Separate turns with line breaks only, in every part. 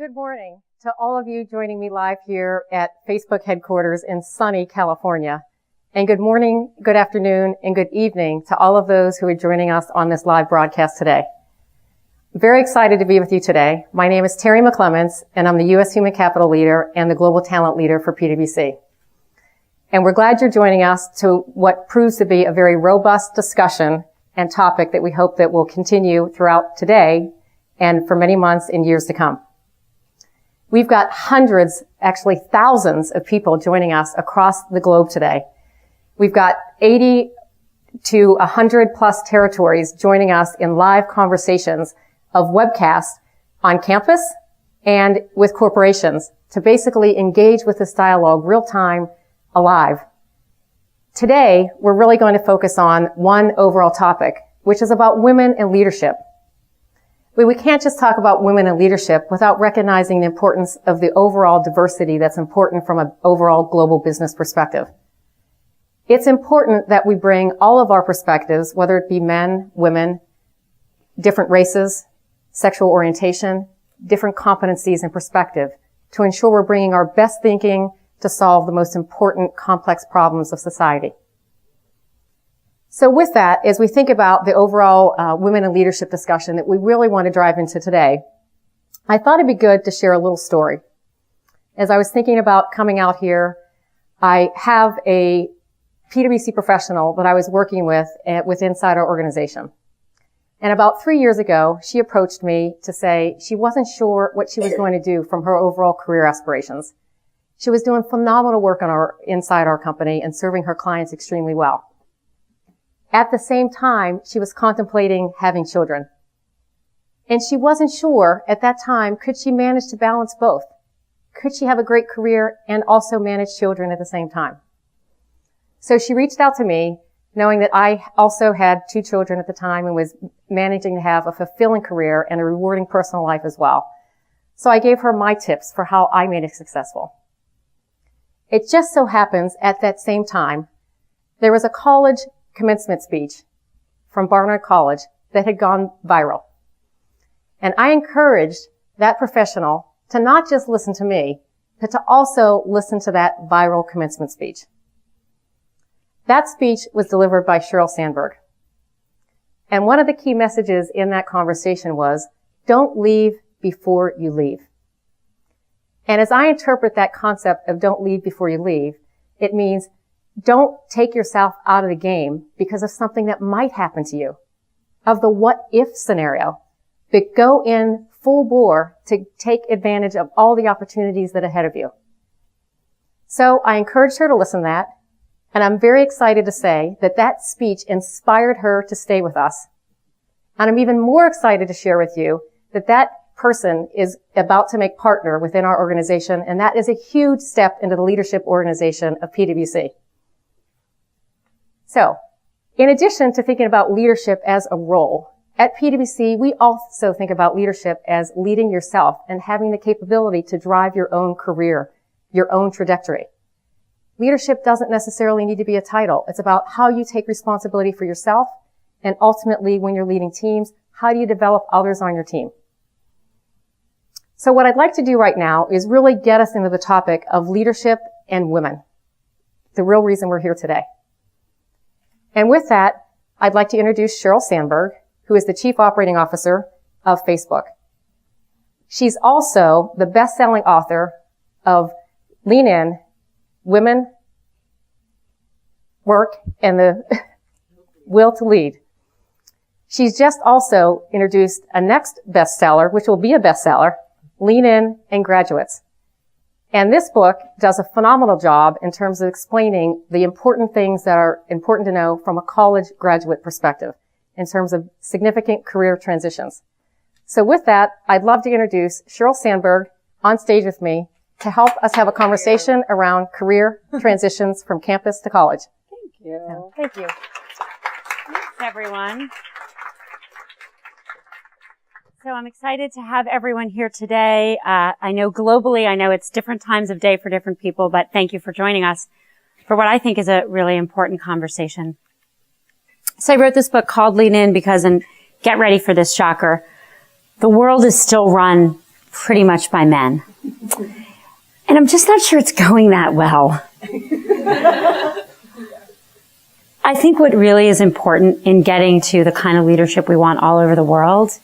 Good morning to all of you joining me live here at Facebook headquarters in sunny California. And good morning, good afternoon, and good evening to all of those who are joining us on this live broadcast today. I'm very excited to be with you today. My name is Terri McClements, and I'm the U.S. Human Capital Leader and the Global Talent Leader for PwC. And we're glad you're joining us to what proves to be a very robust discussion and topic that we hope that will continue throughout today and for many months and years to come. We've got hundreds, actually thousands of people joining us across the globe today. We've got 80 to 100 plus territories joining us in live conversations of webcasts on campus and with corporations to basically engage with this dialogue real time, alive. Today, we're really going to focus on one overall topic, which is about women and leadership. We can't just talk about women in leadership without recognizing the importance of the overall diversity that's important from an overall global business perspective. It's important that we bring all of our perspectives, whether it be men, women, different races, sexual orientation, different competencies and perspective, to ensure we're bringing our best thinking to solve the most important complex problems of society. So with that, as we think about the overall women in leadership discussion that we really want to drive into today, I thought it'd be good to share a little story. As I was thinking about coming out here, I have a PwC professional that I was working with inside our organization. And about 3 years ago, she approached me to say she wasn't sure what she was going to do from her overall career aspirations. She was doing phenomenal work inside our company and serving her clients extremely well. At the same time, she was contemplating having children. And she wasn't sure at that time, could she manage to balance both? Could she have a great career and also manage children at the same time? So she reached out to me, knowing that I also had 2 children at the time and was managing to have a fulfilling career and a rewarding personal life as well. So I gave her my tips for how I made it successful. It just so happens at that same time, there was a college commencement speech from Barnard College that had gone viral. And I encouraged that professional to not just listen to me, but to also listen to that viral commencement speech. That speech was delivered by Sheryl Sandberg. And one of the key messages in that conversation was, don't leave before you leave. And as I interpret that concept of don't leave before you leave, it means don't take yourself out of the game because of something that might happen to you, of the what-if scenario, but go in full bore to take advantage of all the opportunities that are ahead of you. So I encouraged her to listen to that, and I'm very excited to say that that speech inspired her to stay with us. And I'm even more excited to share with you that that person is about to make partner within our organization, and that is a huge step into the leadership organization of PwC. So, in addition to thinking about leadership as a role, at PwC, we also think about leadership as leading yourself and having the capability to drive your own career, your own trajectory. Leadership doesn't necessarily need to be a title. It's about how you take responsibility for yourself, and ultimately, when you're leading teams, how do you develop others on your team? So what I'd like to do right now is really get us into the topic of leadership and women, the real reason we're here today. And with that, I'd like to introduce Sheryl Sandberg, who is the Chief Operating Officer of Facebook. She's also the best-selling author of Lean In, Women, Work, and the Will to Lead. She's just also introduced a next bestseller, which will be a bestseller, Lean In and Graduates. And this book does a phenomenal job in terms of explaining the important things that are important to know from a college graduate perspective in terms of significant career transitions. So with that, I'd love to introduce Sheryl Sandberg on stage with me to help us have a conversation around career transitions from campus to college.
Thank you.
Thank you.
Thanks, everyone. So I'm excited to have everyone here today. I know globally, I know it's different times of day for different people, but thank you for joining us for what I think is a really important conversation. So I wrote this book called Lean In because, and get ready for this shocker, the world is still run pretty much by men. And I'm just not sure it's going that well. I think what really is important in getting to the kind of leadership we want all over the world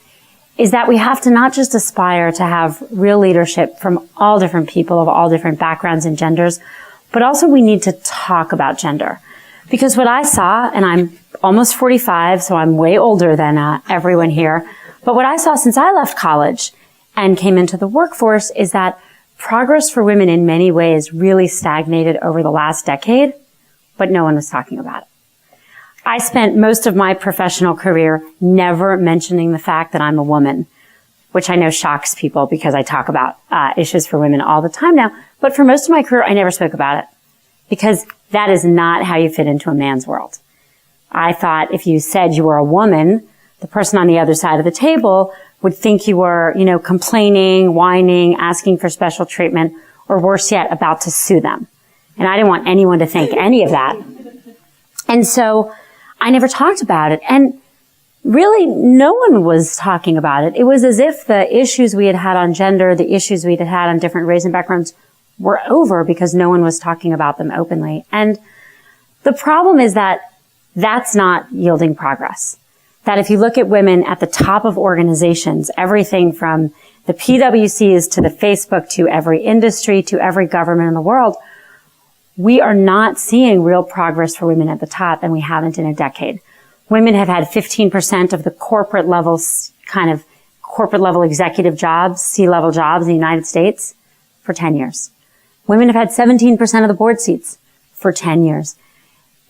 is that we have to not just aspire to have real leadership from all different people of all different backgrounds and genders, but also we need to talk about gender. Because what I saw, and I'm almost 45, so I'm way older than everyone here, but what I saw since I left college and came into the workforce is that progress for women in many ways really stagnated over the last decade, but no one was talking about it. I spent most of my professional career never mentioning the fact that I'm a woman, which I know shocks people because I talk about issues for women all the time now. But for most of my career, I never spoke about it because that is not how you fit into a man's world. I thought if you said you were a woman, the person on the other side of the table would think you were, complaining, whining, asking for special treatment, or worse yet, about to sue them. And I didn't want anyone to think any of that. And so I never talked about it. And really, no one was talking about it. It was as if the issues we had had on gender, the issues we had had on different race and backgrounds were over because no one was talking about them openly. And the problem is that that's not yielding progress. That if you look at women at the top of organizations, everything from the PwCs to the Facebook to every industry to every government in the world, we are not seeing real progress for women at the top, and we haven't in a decade. Women have had 15% of the corporate level executive jobs, C-level jobs in the United States for 10 years. Women have had 17% of the board seats for 10 years.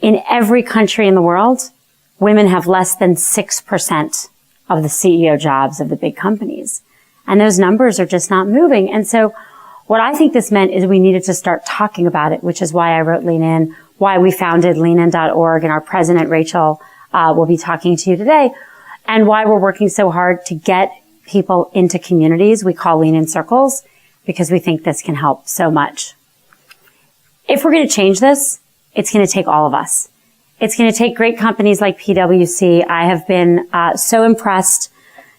In every country in the world, women have less than 6% of the CEO jobs of the big companies. And those numbers are just not moving. And so what I think this meant is we needed to start talking about it, which is why I wrote Lean In, why we founded leanin.org, and our president, Rachel, will be talking to you today, and why we're working so hard to get people into communities we call Lean In Circles, because we think this can help so much. If we're going to change this, it's going to take all of us. It's going to take great companies like PwC. I have been so impressed,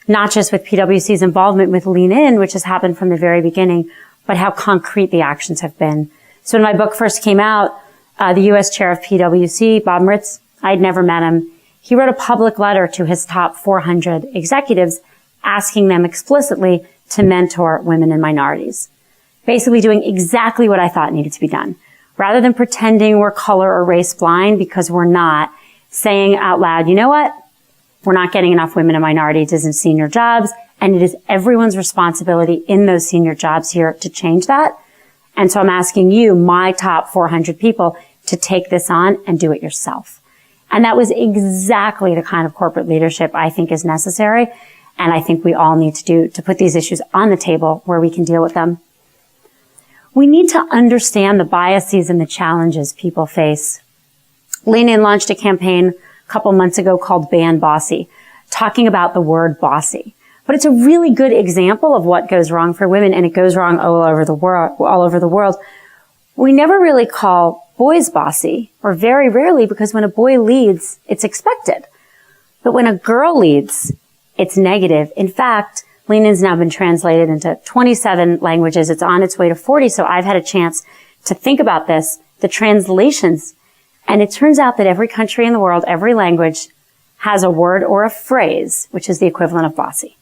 not just with PwC's involvement with Lean In, which has happened from the very beginning, but how concrete the actions have been. So when my book first came out, the U.S. chair of PwC, Bob Moritz, I'd never met him. He wrote a public letter to his top 400 executives asking them explicitly to mentor women and minorities, basically doing exactly what I thought needed to be done. Rather than pretending we're color or race blind, because we're not, saying out loud, you know what? We're not getting enough women and minorities in senior jobs, and it is everyone's responsibility in those senior jobs here to change that. And so I'm asking you, my top 400 people, to take this on and do it yourself. And that was exactly the kind of corporate leadership I think is necessary, and I think we all need to do to put these issues on the table where we can deal with them. We need to understand the biases and the challenges people face. Lean In launched a campaign a couple months ago called Ban Bossy, talking about the word bossy. But it's a really good example of what goes wrong for women, and it goes wrong all over the world. We never really call boys bossy, or very rarely, because when a boy leads, it's expected. But when a girl leads, it's negative. In fact, Lean In's now been translated into 27 languages. It's on its way to 40, so I've had a chance to think about this, the translations. And it turns out that every country in the world, every language, has a word or a phrase, which is the equivalent of bossy.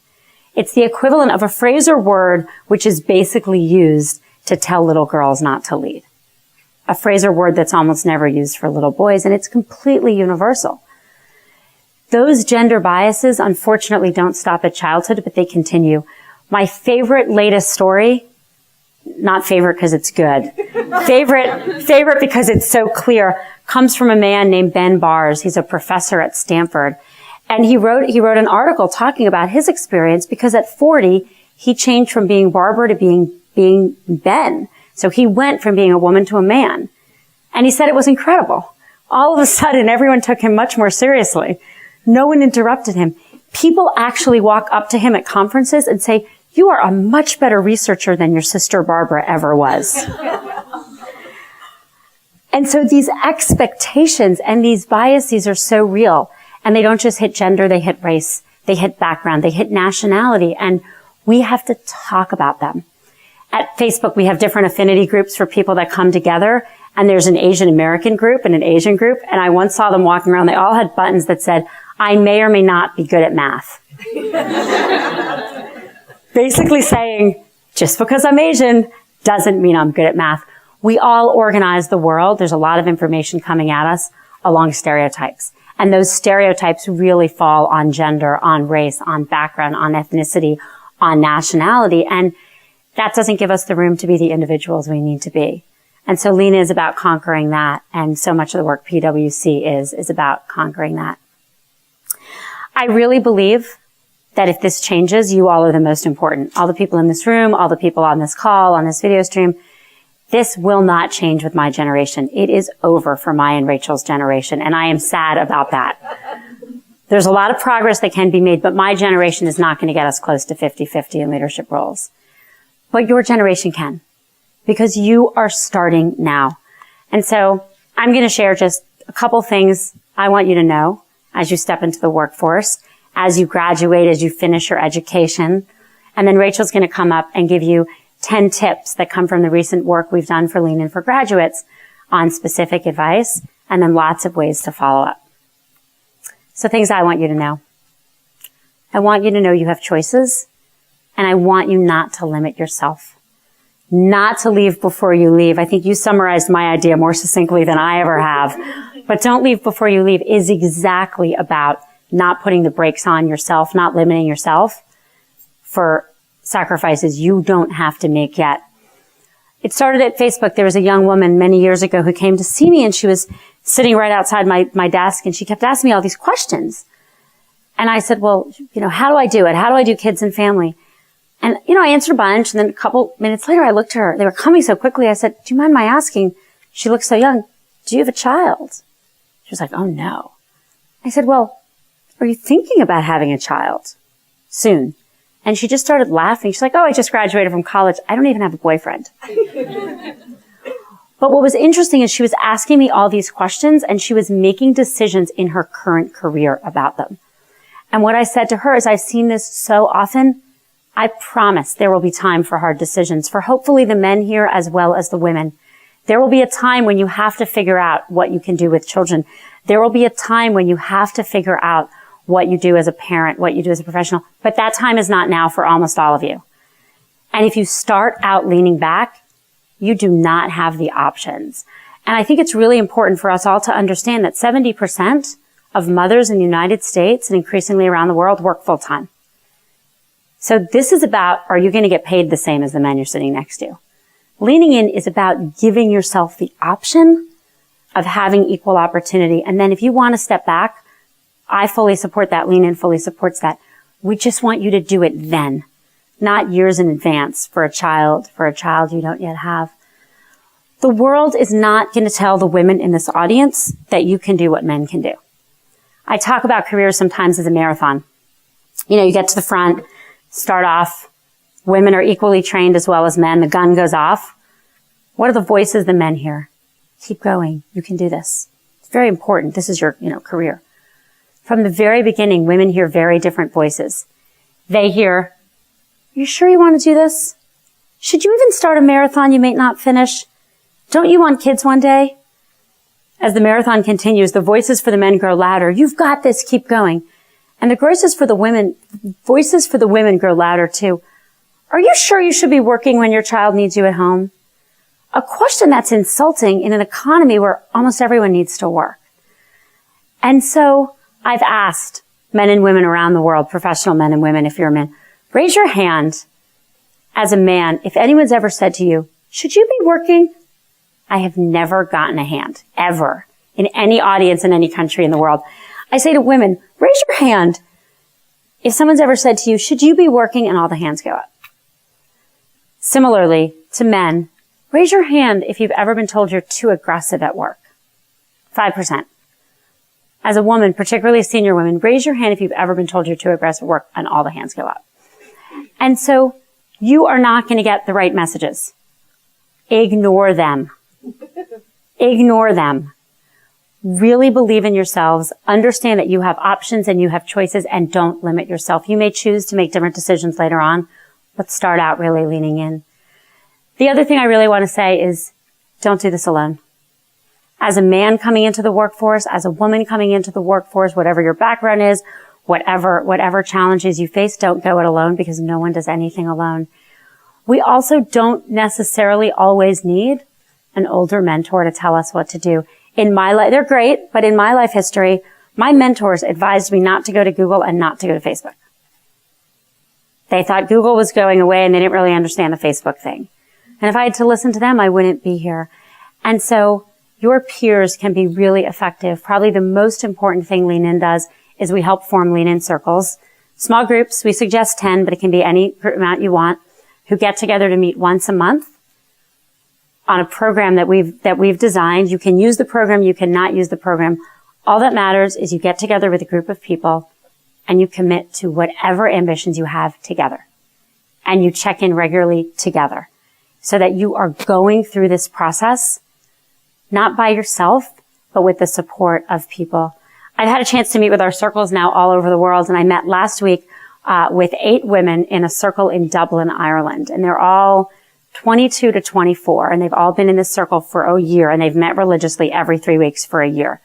It's the equivalent of a phrase or word which is basically used to tell little girls not to lead. A phrase or word that's almost never used for little boys, and it's completely universal. Those gender biases, unfortunately, don't stop at childhood, but they continue. My favorite latest story, not favorite because it's good, favorite because it's so clear, comes from a man named Ben Bars. He's a professor at Stanford. And he wrote an article talking about his experience because at 40, he changed from being Barbara to being Ben. So he went from being a woman to a man. And he said it was incredible. All of a sudden, everyone took him much more seriously. No one interrupted him. People actually walk up to him at conferences and say, "You are a much better researcher than your sister Barbara ever was." And so these expectations and these biases are so real. And they don't just hit gender, they hit race, they hit background, they hit nationality. And We have to talk about them. At Facebook, we have different affinity groups for people that come together, and there's an Asian American group and an Asian group, and I once saw them walking around. They all had buttons that said, I may or may not be good at math. Basically saying, just because I'm Asian doesn't mean I'm good at math. We all organize the world. There's a lot of information coming at us along stereotypes. And those stereotypes really fall on gender, on race, on background, on ethnicity, on nationality. And that doesn't give us the room to be the individuals we need to be. And so Lean is about conquering that. And so much of the work PwC is about conquering that. I really believe that if this changes, you all are the most important. All the people in this room, all the people on this call, on this video stream, this will not change with my generation. It is over for my and Rachel's generation, and I am sad about that. There's a lot of progress that can be made, but my generation is not going to get us close to 50-50 in leadership roles. But your generation can, because you are starting now. And so I'm going to share just a couple things I want you to know as you step into the workforce, as you graduate, as you finish your education. And then Rachel's going to come up and give you 10 tips that come from the recent work we've done for Lean In for Graduates on specific advice, and then lots of ways to follow up. So things I want you to know. I want you to know you have choices, and I want you not to limit yourself. Not to leave before you leave. I think you summarized my idea more succinctly than I ever have. But don't leave before you leave is exactly about not putting the brakes on yourself, not limiting yourself for sacrifices you don't have to make yet. It started at Facebook. There was a young woman many years ago who came to see me, and she was sitting right outside my desk, and she kept asking me all these questions. And I said, well, how do I do it? How do I do kids and family? And, I answered a bunch, and then a couple minutes later, I looked at her. They were coming so quickly. I said, do you mind my asking? She looked so young. Do you have a child? She was like, oh, no. I said, well, are you thinking about having a child soon? And she just started laughing. She's like, oh, I just graduated from college. I don't even have a boyfriend. But what was interesting is she was asking me all these questions, and she was making decisions in her current career about them. And what I said to her is, I've seen this so often. I promise there will be time for hard decisions for hopefully the men here as well as the women. There will be a time when you have to figure out what you can do with children. There will be a time when you have to figure out what you do as a parent, what you do as a professional. But that time is not now for almost all of you. And if you start out leaning back, you do not have the options. And I think it's really important for us all to understand that 70% of mothers in the United States and increasingly around the world work full time. So this is about, are you going to get paid the same as the men you're sitting next to? Leaning in is about giving yourself the option of having equal opportunity. And then if you want to step back, I fully support that. Lean In fully supports that. We just want you to do it then, not years in advance for a child you don't yet have. The world is not going to tell the women in this audience that you can do what men can do. I talk about careers sometimes as a marathon. You get to the front, start off. Women are equally trained as well as men. The gun goes off. What are the voices the men hear? Keep going. You can do this. It's very important. This is your, career. From the very beginning, women hear very different voices. They hear, are you sure you want to do this? Should you even start a marathon you may not finish? Don't you want kids one day? As the marathon continues, the voices for the men grow louder. You've got this. Keep going. And the voices for the women grow louder too. Are you sure you should be working when your child needs you at home? A question that's insulting in an economy where almost everyone needs to work. And so I've asked men and women around the world, professional men and women, if you're a man, raise your hand as a man if anyone's ever said to you, should you be working? I have never gotten a hand, ever, in any audience in any country in the world. I say to women, raise your hand if someone's ever said to you, should you be working? And all the hands go up. Similarly, to men, raise your hand if you've ever been told you're too aggressive at work. 5%. As a woman, particularly senior women, raise your hand if you've ever been told you're too aggressive at work, and all the hands go up. And so you are not going to get the right messages. Ignore them. Ignore them. Really believe in yourselves. Understand that you have options and you have choices, and don't limit yourself. You may choose to make different decisions later on. but start out really leaning in. The other thing I really want to say is don't do this alone. As a man coming into the workforce, as a woman coming into the workforce, whatever your background is, whatever challenges you face, don't go it alone because no one does anything alone. We also don't necessarily always need an older mentor to tell us what to do. In my life, they're great, but in my life history, my mentors advised me not to go to Google and not to go to Facebook. They thought Google was going away and they didn't really understand the Facebook thing. And if I had to listen to them, I wouldn't be here. And so your peers can be really effective. Probably the most important thing Lean In does is we help form Lean In circles. Small groups, we suggest 10, but it can be any amount you want, who get together to meet once a month on a program that we've designed. You can use the program, you cannot use the program. All that matters is you get together with a group of people and you commit to whatever ambitions you have together. And you check in regularly together so that you are going through this process, not by yourself, but with the support of people. I've had a chance to meet with our circles now all over the world, and I met last week with 8 women in a circle in Dublin, Ireland. And they're all 22 to 24, and they've all been in this circle for a year, and they've met religiously every 3 weeks for a year.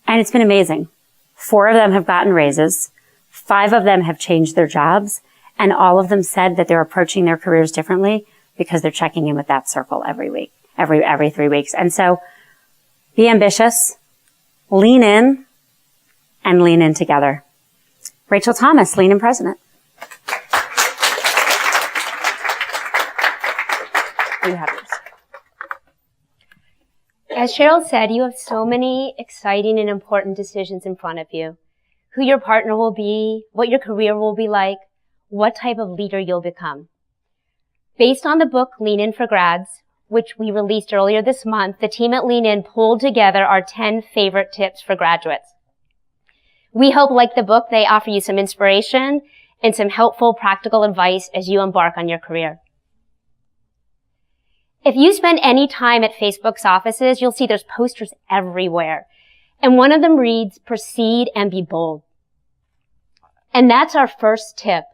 And it's been amazing. 4 of them have gotten raises. 5 of them have changed their jobs, and all of them said that they're approaching their careers differently because they're checking in with that circle every week, every 3 weeks. And so be ambitious, lean in, and lean in together. Rachel Thomas, Lean In President. You have yours.
As Sheryl said, you have so many exciting and important decisions in front of you. Who your partner will be, what your career will be like, what type of leader you'll become. Based on the book Lean In for Grads, which we released earlier this month, the team at Lean In pulled together our 10 favorite tips for graduates. We hope, like the book, they offer you some inspiration and some helpful practical advice as you embark on your career. If you spend any time at Facebook's offices, you'll see there's posters everywhere. And one of them reads, "Proceed and be bold." And that's our first tip.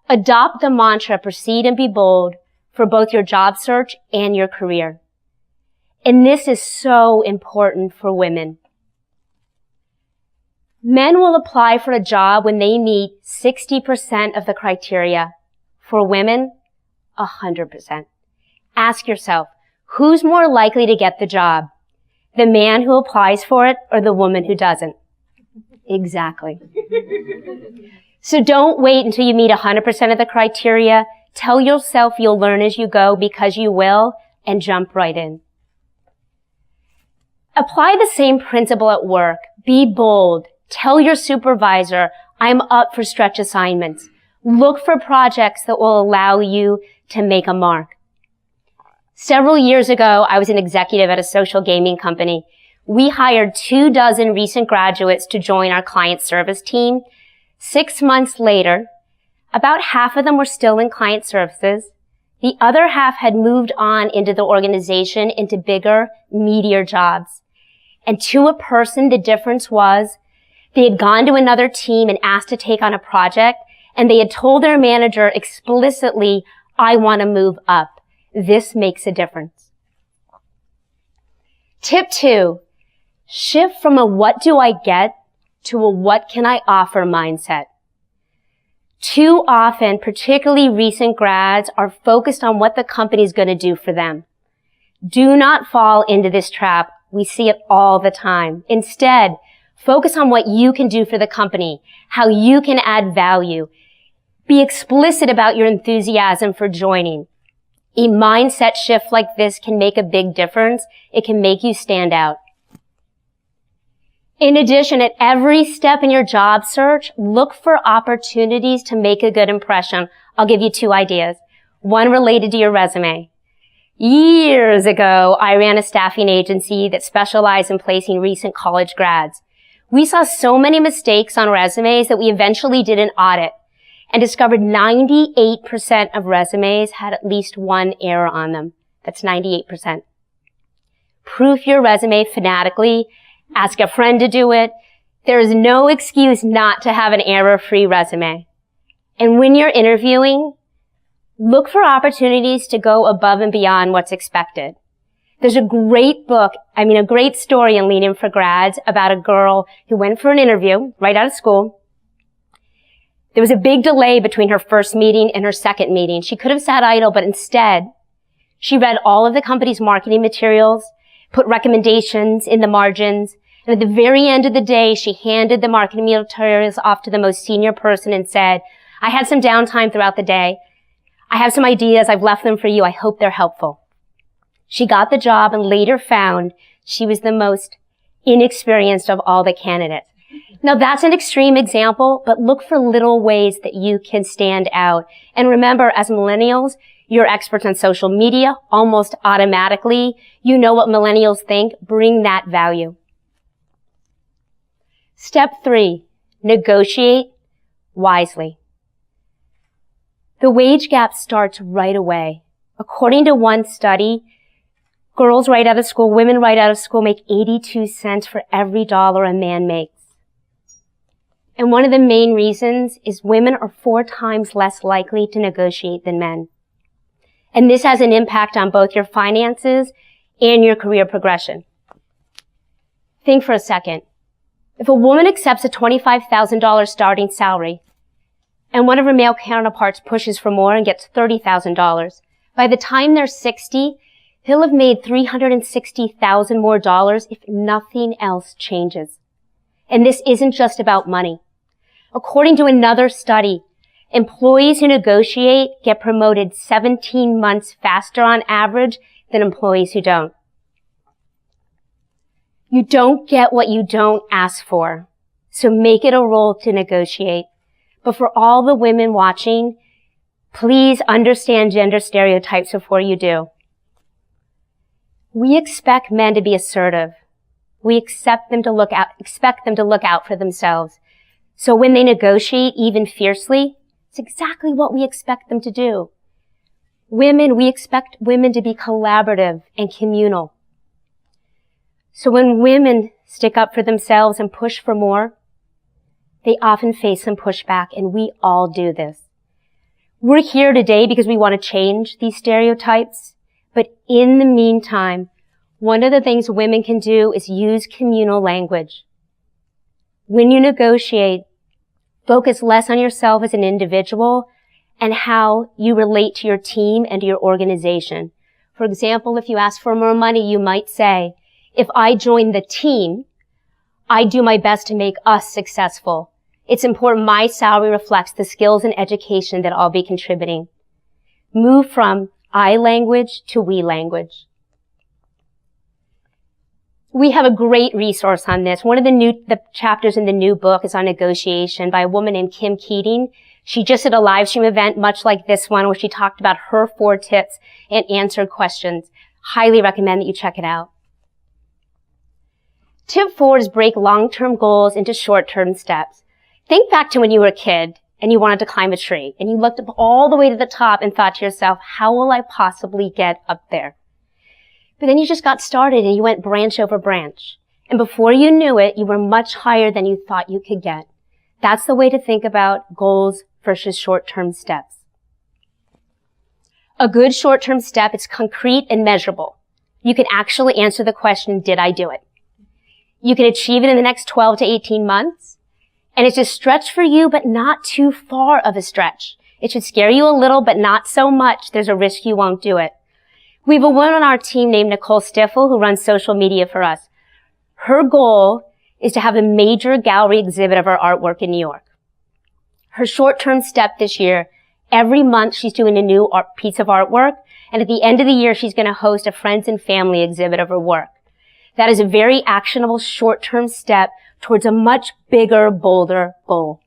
Adopt the mantra, "Proceed and be bold," for both your job search and your career. And this is so important for women. Men will apply for a job when they meet 60% of the criteria. For women, 100%. Ask yourself, who's more likely to get the job? The man who applies for it or the woman who doesn't? Exactly. So don't wait until you meet 100% of the criteria. Tell yourself you'll learn as you go, because you will, and jump right in. Apply the same principle at work. Be bold. Tell your supervisor, "I'm up for stretch assignments." Look for projects that will allow you to make a mark. Several years ago, I was an executive at a social gaming company. We hired 24 recent graduates to join our client service team. 6 months later, about half of them were still in client services. The other half had moved on into the organization into bigger, meatier jobs. And to a person, the difference was they had gone to another team and asked to take on a project, and they had told their manager explicitly, "I want to move up." This makes a difference. Tip 2, shift from a "what do I get" to a "what can I offer" mindset. Too often, particularly recent grads, are focused on what the company's going to do for them. Do not fall into this trap. We see it all the time. Instead, focus on what you can do for the company, how you can add value. Be explicit about your enthusiasm for joining. A mindset shift like this can make a big difference. It can make you stand out. In addition, at every step in your job search, look for opportunities to make a good impression. I'll give you 2 ideas. One related to your resume. Years ago, I ran a staffing agency that specialized in placing recent college grads. We saw so many mistakes on resumes that we eventually did an audit and discovered 98% of resumes had at least one error on them. That's 98%. Proof your resume fanatically. Ask a friend to do it. There is no excuse not to have an error-free resume. And when you're interviewing, Look for opportunities to go above and beyond what's expected. There's a great a great story in Lean In for Grads about a girl who went for an interview right out of school. There was a big delay between her first meeting and her second meeting. She could have sat idle, but instead, she read all of the company's marketing materials, put recommendations in the margins, and at the very end of the day, she handed the marketing materials off to the most senior person and said, I had some downtime throughout the day. I have some ideas. I've left them for you. I hope they're helpful. She got the job and later found she was the most inexperienced of all the candidates. Now that's an extreme example, but look for little ways that you can stand out. And remember, as millennials, you're experts on social media. Almost automatically, you know what millennials think. Bring that value. Step 3, negotiate wisely. The wage gap starts right away. According to one study, women right out of school make 82 cents for every dollar a man makes. And one of the main reasons is women are 4 times less likely to negotiate than men. And this has an impact on both your finances and your career progression. Think for a second. If a woman accepts a $25,000 starting salary, and one of her male counterparts pushes for more and gets $30,000, by the time they're 60, he'll have made $360,000 more if nothing else changes. And this isn't just about money. According to another study, employees who negotiate get promoted 17 months faster on average than employees who don't. You don't get what you don't ask for, so make it a role to negotiate. But for all the women watching, please understand gender stereotypes before you do. We expect men to be assertive. We expect them to look out for themselves. So when they negotiate even fiercely, it's exactly what we expect them to do. We expect women to be collaborative and communal. So when women stick up for themselves and push for more, they often face some pushback, and we all do this. We're here today because we want to change these stereotypes, but in the meantime, one of the things women can do is use communal language. When you negotiate, focus less on yourself as an individual and how you relate to your team and to your organization. For example, if you ask for more money, you might say, if I join the team, I do my best to make us successful. It's important my salary reflects the skills and education that I'll be contributing. Move from I language to we language. We have a great resource on this. One of the chapters in the new book is on negotiation by a woman named Kim Keating. She just did a live stream event much like this one where she talked about her 4 tips and answered questions. Highly recommend that you check it out. Tip 4 is break long-term goals into short-term steps. Think back to when you were a kid and you wanted to climb a tree and you looked up all the way to the top and thought to yourself, how will I possibly get up there? But then you just got started and you went branch over branch. And before you knew it, you were much higher than you thought you could get. That's the way to think about goals versus short-term steps. A good short-term step is concrete and measurable. You can actually answer the question, did I do it? You can achieve it in the next 12 to 18 months. And it's a stretch for you, but not too far of a stretch. It should scare you a little, but not so much. There's a risk you won't do it. We have a woman on our team named Nicole Stiffel who runs social media for us. Her goal is to have a major gallery exhibit of her artwork in New York. Her short-term step this year, every month she's doing a new piece of artwork, and at the end of the year she's going to host a friends and family exhibit of her work. That is a very actionable short-term step towards a much bigger, bolder goal.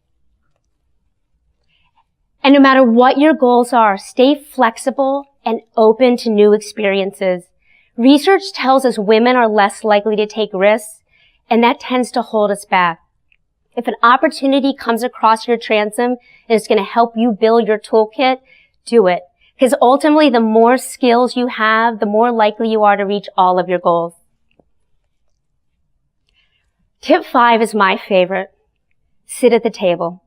And no matter what your goals are, stay flexible and open to new experiences. Research tells us women are less likely to take risks, and that tends to hold us back. If an opportunity comes across your transom and it's going to help you build your toolkit, do it. Because ultimately, the more skills you have, the more likely you are to reach all of your goals. Tip 5 is my favorite. Sit at the table.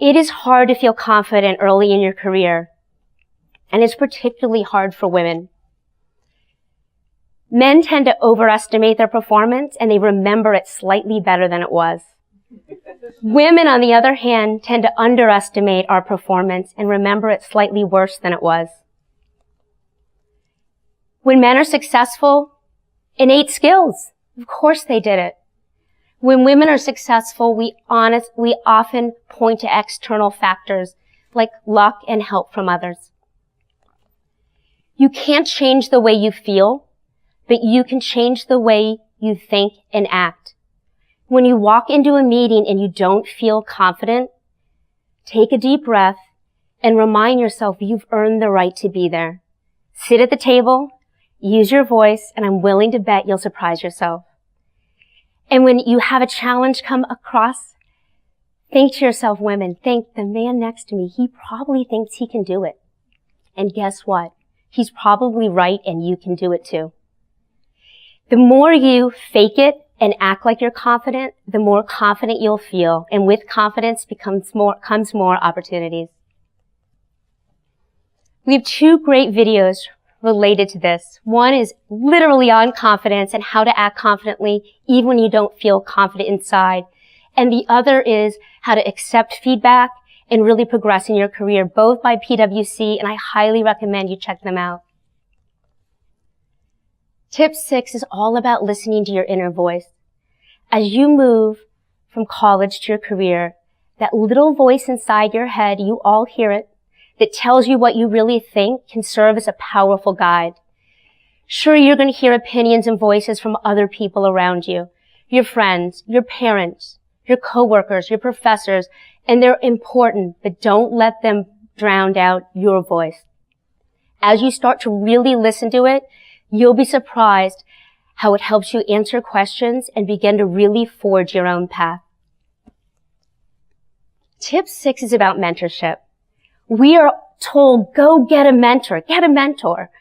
It is hard to feel confident early in your career, and it's particularly hard for women. Men tend to overestimate their performance, and they remember it slightly better than it was. Women, on the other hand, tend to underestimate our performance and remember it slightly worse than it was. When men are successful, innate skills. Of course they did it. When women are successful, we often point to external factors like luck and help from others. You can't change the way you feel, but you can change the way you think and act. When you walk into a meeting and you don't feel confident, take a deep breath and remind yourself you've earned the right to be there. Sit at the table, use your voice, and I'm willing to bet you'll surprise yourself. And when you have a challenge come across, think to yourself, women, think the man next to me, he probably thinks he can do it. And guess what? He's probably right and you can do it too. The more you fake it and act like you're confident, the more confident you'll feel. And with confidence comes more opportunities. We have 2 great videos related to this. One is literally on confidence and how to act confidently even when you don't feel confident inside. And the other is how to accept feedback and really progress in your career, both by PwC, and I highly recommend you check them out. Tip 6 is all about listening to your inner voice. As you move from college to your career, that little voice inside your head, you all hear it, that tells you what you really think can serve as a powerful guide. Sure, you're going to hear opinions and voices from other people around you, your friends, your parents, your coworkers, your professors, and they're important, but don't let them drown out your voice. As you start to really listen to it, you'll be surprised how it helps you answer questions and begin to really forge your own path. Tip 6 is about mentorship. We are told, go get a mentor, get a mentor.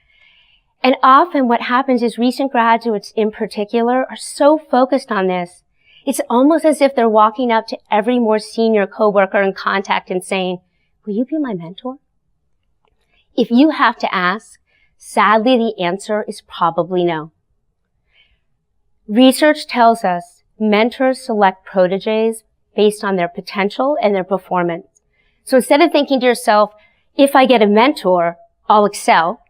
And often what happens is recent graduates in particular are so focused on this. It's almost as if they're walking up to every more senior coworker in contact and saying, will you be my mentor? If you have to ask, sadly, the answer is probably no. Research tells us mentors select proteges based on their potential and their performance. So instead of thinking to yourself, if I get a mentor, I'll excel,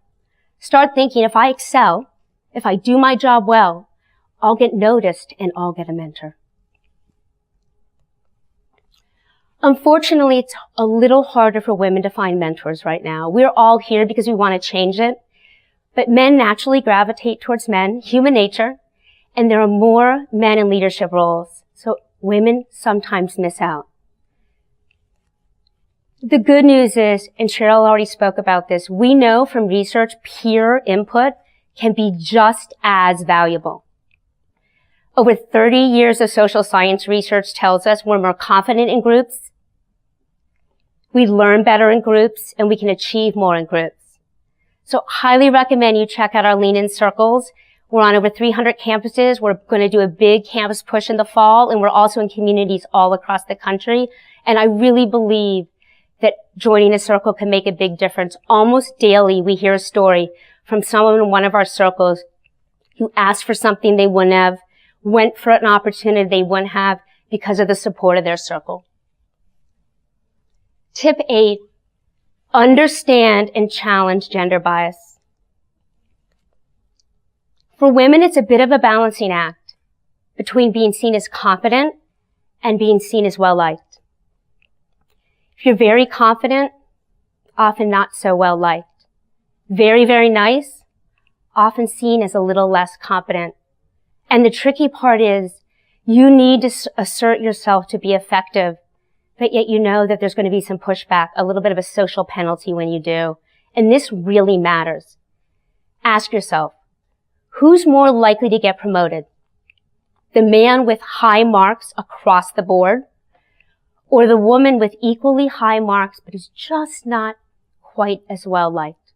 start thinking, if I excel, if I do my job well, I'll get noticed and I'll get a mentor. Unfortunately, it's a little harder for women to find mentors right now. We're all here because we want to change it. But men naturally gravitate towards men, human nature, and there are more men in leadership roles. So women sometimes miss out. The good news is, and Sheryl already spoke about this, we know from research peer input can be just as valuable. Over 30 years of social science research tells us we're more confident in groups, we learn better in groups, and we can achieve more in groups. So highly recommend you check out our Lean In Circles. We're on over 300 campuses. We're going to do a big campus push in the fall, and we're also in communities all across the country. And I really believe that joining a circle can make a big difference. Almost daily, we hear a story from someone in one of our circles who asked for something they wouldn't have, went for an opportunity they wouldn't have because of the support of their circle. Tip 8, understand and challenge gender bias. For women, it's a bit of a balancing act between being seen as competent and being seen as well-liked. If you're very confident, often not so well-liked. Very, very nice, often seen as a little less competent. And the tricky part is you need to assert yourself to be effective, but yet you know that there's going to be some pushback, a little bit of a social penalty when you do. And this really matters. Ask yourself, who's more likely to get promoted? The man with high marks across the board, or the woman with equally high marks but is just not quite as well liked?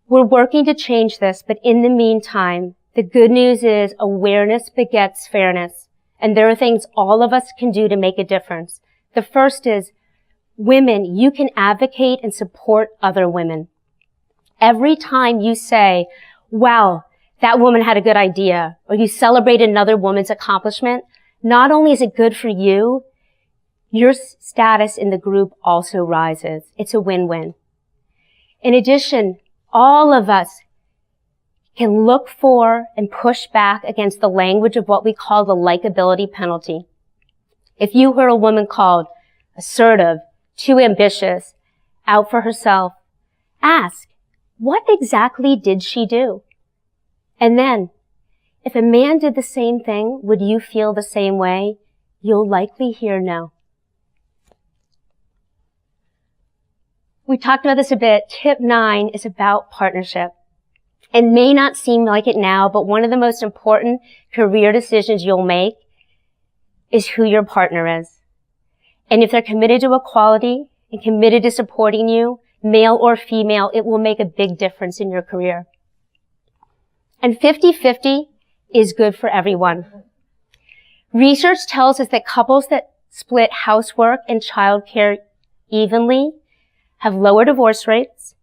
We're working to change this, but in the meantime, the good news is awareness begets fairness. And there are things all of us can do to make a difference. The first is, women, you can advocate and support other women. Every time you say, wow, that woman had a good idea, or you celebrate another woman's accomplishment, not only is it good for you, your status in the group also rises. It's a win-win. In addition, all of us can look for and push back against the language of what we call the likability penalty. If you heard a woman called assertive, too ambitious, out for herself, ask, what exactly did she do? And then, if a man did the same thing, would you feel the same way? You'll likely hear no. We talked about this a bit. Tip 9 is about partnership. It may not seem like it now, but one of the most important career decisions you'll make is who your partner is. And if they're committed to equality and committed to supporting you, male or female, it will make a big difference in your career. And 50-50 is good for everyone. Research tells us that couples that split housework and childcare evenly have lower divorce rates.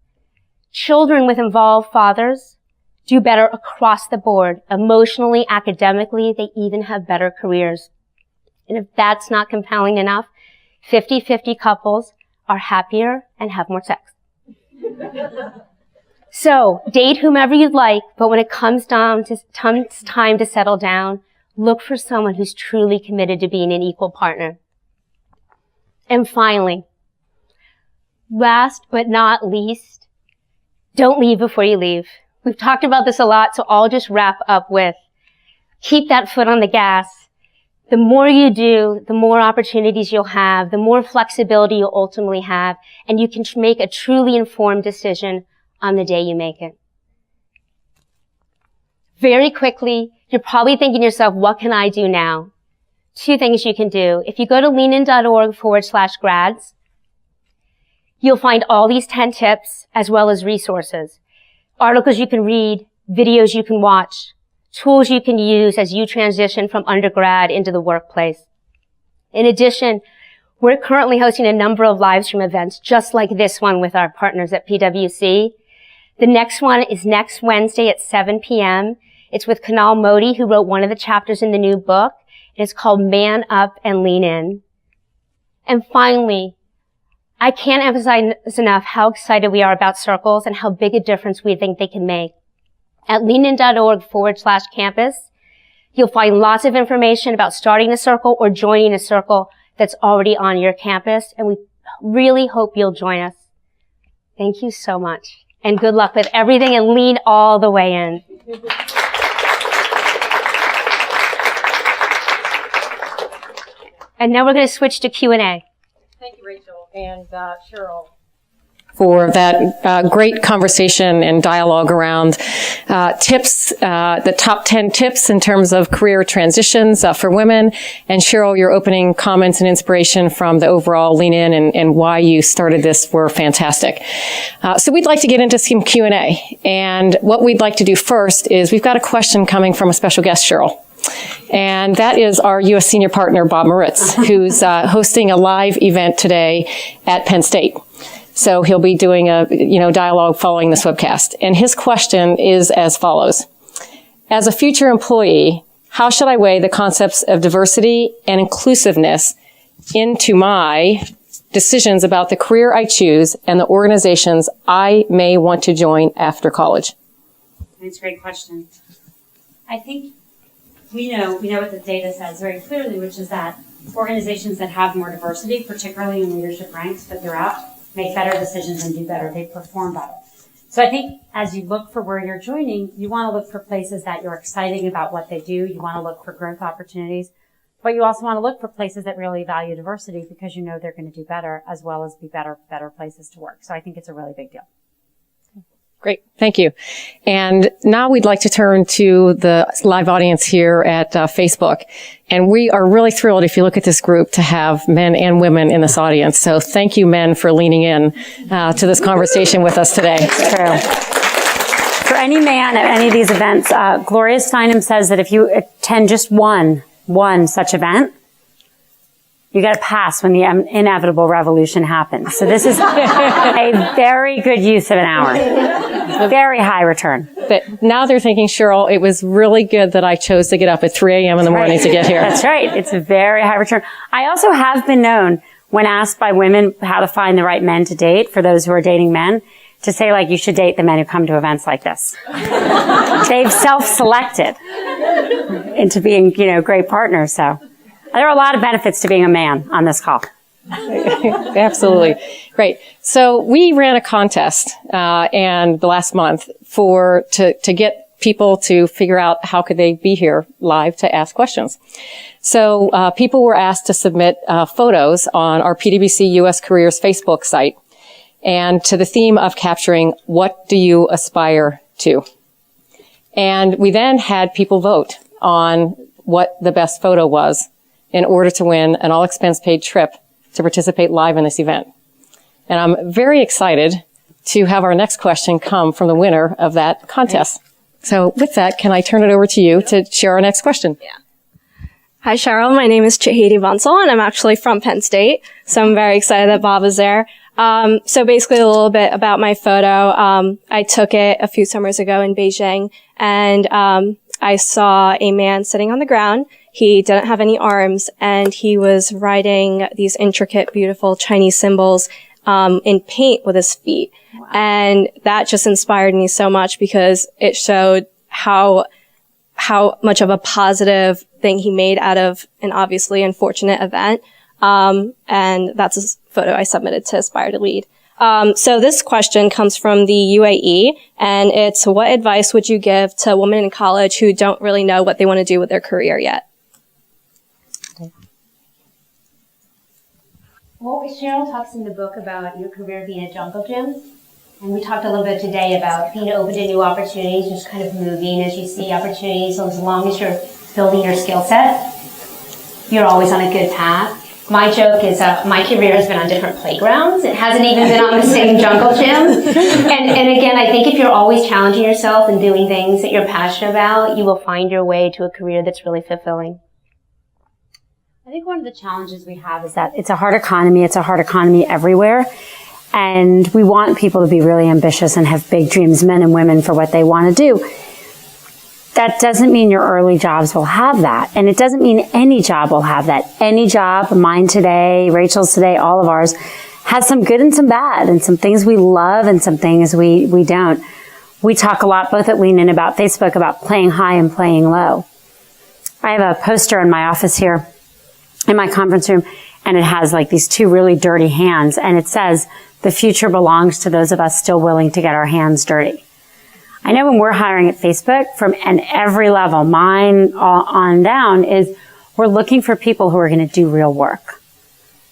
Children with involved fathers do better across the board. Emotionally, academically, they even have better careers. And if that's not compelling enough, 50-50 couples are happier and have more sex. So, date whomever you'd like, but when it comes time to settle down, look for someone who's truly committed to being an equal partner. And finally, last but not least, don't leave before you leave. We've talked about this a lot, so I'll just wrap up with, keep that foot on the gas. The more you do, the more opportunities you'll have, the more flexibility you'll ultimately have, and you can make a truly informed decision on the day you make it. Very quickly, you're probably thinking to yourself, what can I do now? 2 things you can do. If you go to leanin.org/grads, you'll find all these 10 tips as well as resources. Articles you can read, videos you can watch, tools you can use as you transition from undergrad into the workplace. In addition, we're currently hosting a number of live stream events just like this one with our partners at PwC. The next one is next Wednesday at 7 p.m. It's with Kunal Modi, who wrote one of the chapters in the new book. It's called Man Up and Lean In. And finally, I can't emphasize enough how excited we are about circles and how big a difference we think they can make. At leanin.org/campus, you'll find lots of information about starting a circle or joining a circle that's already on your campus, and we really hope you'll join us. Thank you so much, and good luck with everything, and lean all the way in. And now we're going to switch to Q&A.
Thank you, Rachel and Sheryl, for that great conversation and dialogue around tips, the top 10 tips in terms of career transitions for women. And Sheryl, your opening comments and inspiration from the overall Lean In and why you started this were fantastic. So we'd like to get into some Q&A. And what we'd like to do first is we've got a question coming from a special guest, Sheryl. And that is our U.S. senior partner, Bob Moritz, who's hosting a live event today at Penn State. So he'll be doing a, dialogue following this webcast. And his question is as follows. As a future employee, how should I weigh the concepts of diversity and inclusiveness into my decisions about the career I choose and the organizations I may want to join after college?
That's a great question. I think we know what the data says very clearly, which is that organizations that have more diversity, particularly in leadership ranks, but throughout, make better decisions and do better. They perform better. So I think as you look for where you're joining, you want to look for places that you're excited about what they do. You want to look for growth opportunities, but you also want to look for places that really value diversity because you know they're going to do better as well as be better places to work. So I think it's a really big deal.
Great. Thank you. And now we'd like to turn to the live audience here at Facebook. And we are really thrilled, if you look at this group, to have men and women in this audience. So thank you, men, for leaning in to this conversation with us today.
It's true. For any man at any of these events, Gloria Steinem says that if you attend just one one such event, you got to pass when the inevitable revolution happens. So this is a very good use of an hour. Very high return.
But now they're thinking, Sheryl, it was really good that I chose to get up at 3 a.m. in the morning to get here.
That's right. It's a very high return. I also have been known, when asked by women how to find the right men to date, for those who are dating men, to say, like, you should date the men who come to events like this. They've self-selected into being, great partners. So there are a lot of benefits to being a man on this call.
Absolutely. Great. So we ran a contest, and the last month to get people to figure out how could they be here live to ask questions. So, people were asked to submit, photos on our PwC US Careers Facebook site, and to the theme of capturing what do you aspire to. And we then had people vote on what the best photo was in order to win an all expense paid trip to participate live in this event. And I'm very excited to have our next question come from the winner of that contest. So with that, can I turn it over to you to share our next question?
Yeah. Hi, Sheryl. My name is Chahidi Bansal, and I'm actually from Penn State. So I'm very excited that Bob is there. So basically a little bit about my photo. I took it a few summers ago in Beijing, and I saw a man sitting on the ground. He didn't have any arms, and he was writing these intricate, beautiful Chinese symbols in paint with his feet. Wow. And that just inspired me so much because it showed how much of a positive thing he made out of an obviously unfortunate event. And that's a photo I submitted to Aspire to Lead. So this question comes from the UAE, and it's, what advice would you give to women in college who don't really know what they want to do with their career yet?
Well, Sheryl talks in the book about your career being a jungle gym. And we talked a little bit today about being open to new opportunities, just kind of moving as you see opportunities. So as long as you're building your skill set, you're always on a good path. My joke is my career has been on different playgrounds. It hasn't even been on the same jungle gym. And again, I think if you're always challenging yourself and doing things that you're passionate about, you will find your way to a career that's really fulfilling.
I think one of the challenges we have is that it's a hard economy. It's a hard economy everywhere. And we want people to be really ambitious and have big dreams, men and women, for what they want to do. That doesn't mean your early jobs will have that. And it doesn't mean any job will have that. Any job, mine today, Rachel's today, all of ours, has some good and some bad, and some things we love and some things we don't. We talk a lot, both at Lean In about Facebook, about playing high and playing low. I have a poster in my office here in my conference room, and it has like these two really dirty hands, and it says, the future belongs to those of us still willing to get our hands dirty. I know when we're hiring at Facebook, from and every level, mine on down, is we're looking for people who are going to do real work.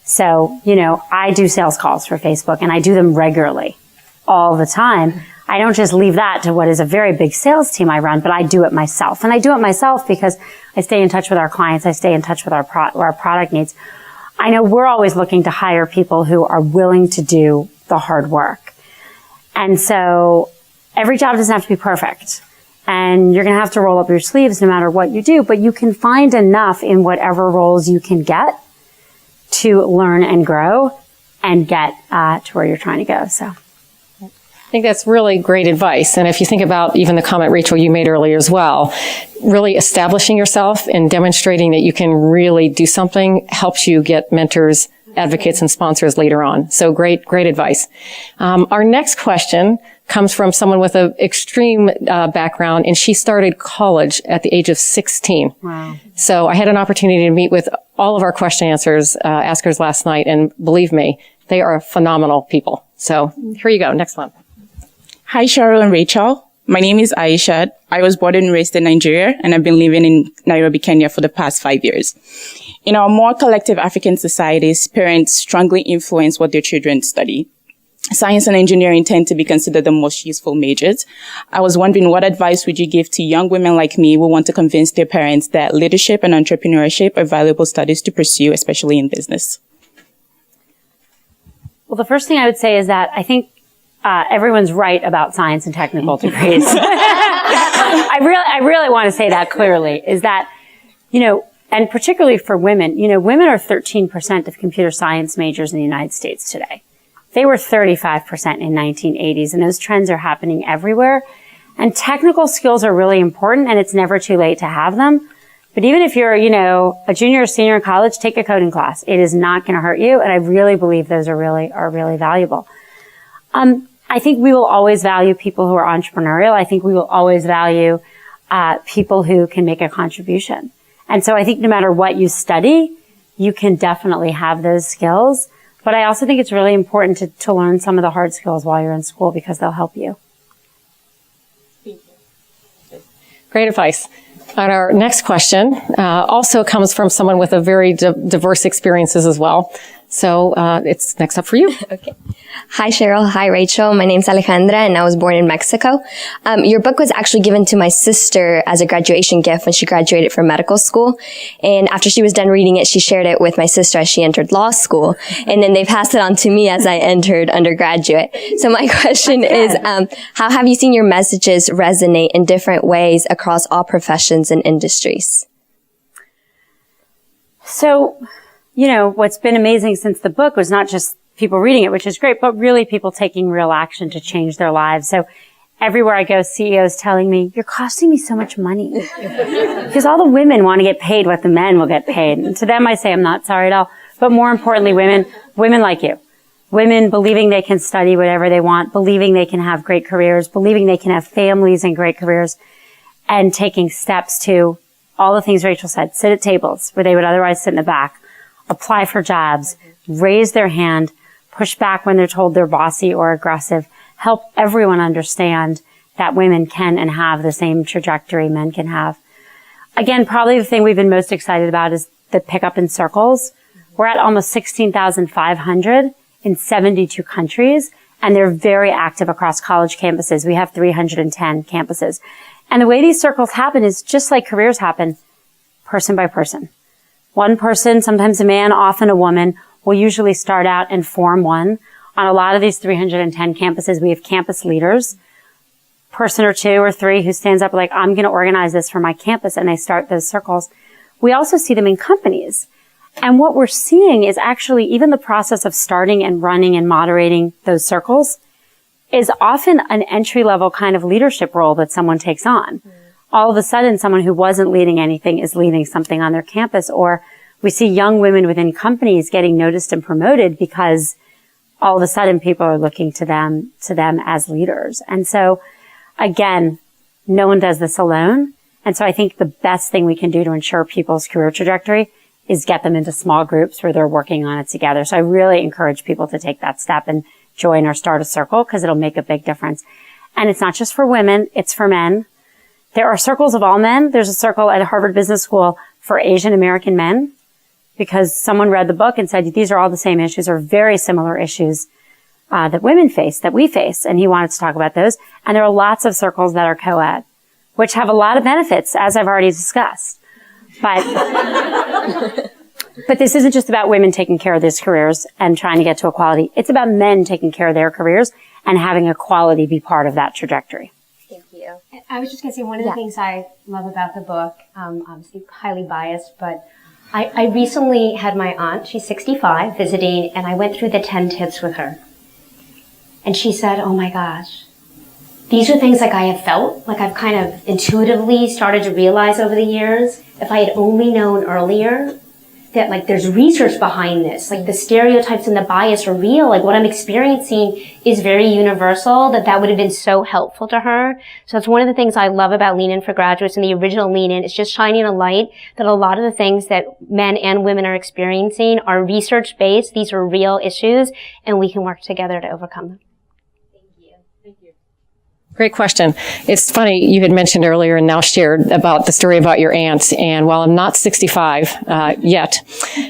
So, I do sales calls for Facebook, and I do them regularly, all the time. I don't just leave that to what is a very big sales team I run, but I do it myself. And I do it myself because I stay in touch with our clients. I stay in touch with our product needs. I know we're always looking to hire people who are willing to do the hard work. And so every job doesn't have to be perfect. And you're going to have to roll up your sleeves no matter what you do, but you can find enough in whatever roles you can get to learn and grow and get to where you're trying to go. So
I think that's really great advice. And if you think about even the comment, Rachel, you made earlier as well, really establishing yourself and demonstrating that you can really do something helps you get mentors, advocates, and sponsors later on. So great advice. Our next question comes from someone with an extreme background, and she started college at the age of 16.
Wow.
So I had an opportunity to meet with all of our question askers last night, and believe me, they are phenomenal people. So here you go. Next one.
Hi, Sheryl and Rachel. My name is Aisha. I was born and raised in Nigeria, and I've been living in Nairobi, Kenya for the past 5 years. In our more collective African societies, parents strongly influence what their children study. Science and engineering tend to be considered the most useful majors. I was wondering, what advice would you give to young women like me who want to convince their parents that leadership and entrepreneurship are valuable studies to pursue, especially in business?
Well, the first thing I would say is that I think everyone's right about science and technical degrees. I really want to say that clearly, is that, And particularly for women, women are 13% of computer science majors in the United States today. They were 35% in 1980s, and those trends are happening everywhere. And technical skills are really important, and it's never too late to have them. But even if you're, a junior or senior in college, take a coding class. It is not going to hurt you, and I really believe those are really valuable. I think we will always value people who are entrepreneurial. I think we will always value people who can make a contribution. And so I think no matter what you study, you can definitely have those skills. But I also think it's really important to learn some of the hard skills while you're in school because they'll help you.
Great advice. And our next question also comes from someone with a very diverse experiences as well. So it's next up for you.
Okay. Hi, Sheryl. Hi, Rachel. My name's Alejandra, and I was born in Mexico. Your book was actually given to my sister as a graduation gift when she graduated from medical school. And after she was done reading it, she shared it with my sister as she entered law school. And then they passed it on to me as I entered undergraduate. So my question is, how have you seen your messages resonate in different ways across all professions and industries?
So, what's been amazing since the book was not just people reading it, which is great, but really people taking real action to change their lives. So everywhere I go, CEOs telling me, you're costing me so much money. Because all the women want to get paid what the men will get paid. And to them, I say, I'm not sorry at all. But more importantly, women like you. Women believing they can study whatever they want, believing they can have great careers, believing they can have families and great careers, and taking steps to all the things Rachel said, sit at tables where they would otherwise sit in the back, apply for jobs, raise their hand, push back when they're told they're bossy or aggressive, help everyone understand that women can and have the same trajectory men can have. Again, probably the thing we've been most excited about is the pickup in circles. We're at almost 16,500 in 72 countries, and they're very active across college campuses. We have 310 campuses. And the way these circles happen is just like careers happen, person by person. One person, sometimes a man, often a woman, will usually start out and form one. On a lot of these 310 campuses, we have campus leaders, person or two or three who stands up like, I'm going to organize this for my campus, and they start those circles. We also see them in companies. And what we're seeing is actually even the process of starting and running and moderating those circles is often an entry-level kind of leadership role that someone takes on. All of a sudden, someone who wasn't leading anything is leading something on their campus, or we see young women within companies getting noticed and promoted because all of a sudden people are looking to them as leaders. And so again, no one does this alone. And so I think the best thing we can do to ensure people's career trajectory is get them into small groups where they're working on it together. So I really encourage people to take that step and join or start a circle because it'll make a big difference. And it's not just for women, it's for men. There are circles of all men. There's a circle at Harvard Business School for Asian American men because someone read the book and said, these are all the same issues or very similar issues that women face, that we face. And he wanted to talk about those. And there are lots of circles that are co-ed, which have a lot of benefits, as I've already discussed. But this isn't just about women taking care of their careers and trying to get to equality. It's about men taking care of their careers and having equality be part of that trajectory.
Thank you. I was just going to say one of the things I love about the book, obviously highly biased, but I recently had my aunt, she's 65, visiting, and I went through the 10 tips with her. And she said, oh my gosh, these are things like I have felt, like I've kind of intuitively started to realize over the years. If I had only known earlier that like there's research behind this, like the stereotypes and the bias are real, like what I'm experiencing is very universal, that would have been so helpful to her. So that's one of the things I love about Lean In for Graduates and the original Lean In. It's just shining a light that a lot of the things that men and women are experiencing are research-based. These are real issues, and we can work together to overcome them.
Great question. It's funny, you had mentioned earlier and now shared about the story about your aunt. And while I'm not 65 yet,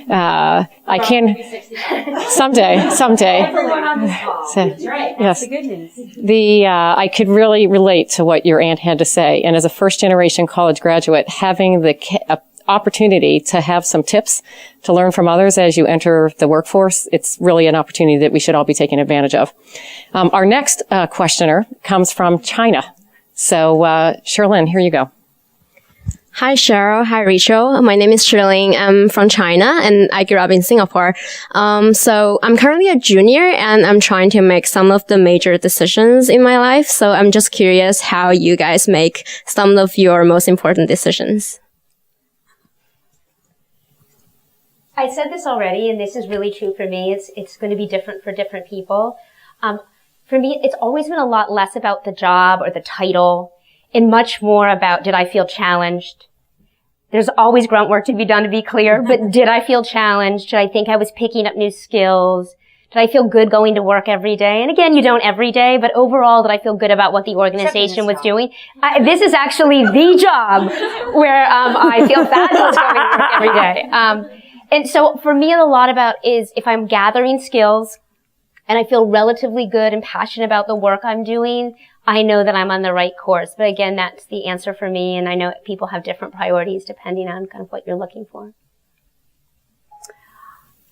I can someday.
Everyone on this call. That's right. That's the good news.
I could really relate to what your aunt had to say. And as a first generation college graduate, having the opportunity to have some tips to learn from others as you enter the workforce, it's really an opportunity that we should all be taking advantage of. Our next questioner comes from China. So, Sheryl, here you go.
Hi, Sheryl. Hi, Rachel. My name is Sheryl. I'm from China and I grew up in Singapore. So I'm currently a junior and I'm trying to make some of the major decisions in my life. So I'm just curious how you guys make some of your most important decisions.
I said this already, and this is really true for me. It's going to be different for different people. For me, it's always been a lot less about the job or the title and much more about, did I feel challenged? There's always grunt work to be done, to be clear, but did I feel challenged? Did I think I was picking up new skills? Did I feel good going to work every day? And again, you don't every day, but overall, did I feel good about what the organization was doing? This is actually the job where I feel fabulous going to work every day. And so for me, a lot about is if I'm gathering skills and I feel relatively good and passionate about the work I'm doing, I know that I'm on the right course. But again, that's the answer for me. And I know people have different priorities depending on kind of what you're looking for.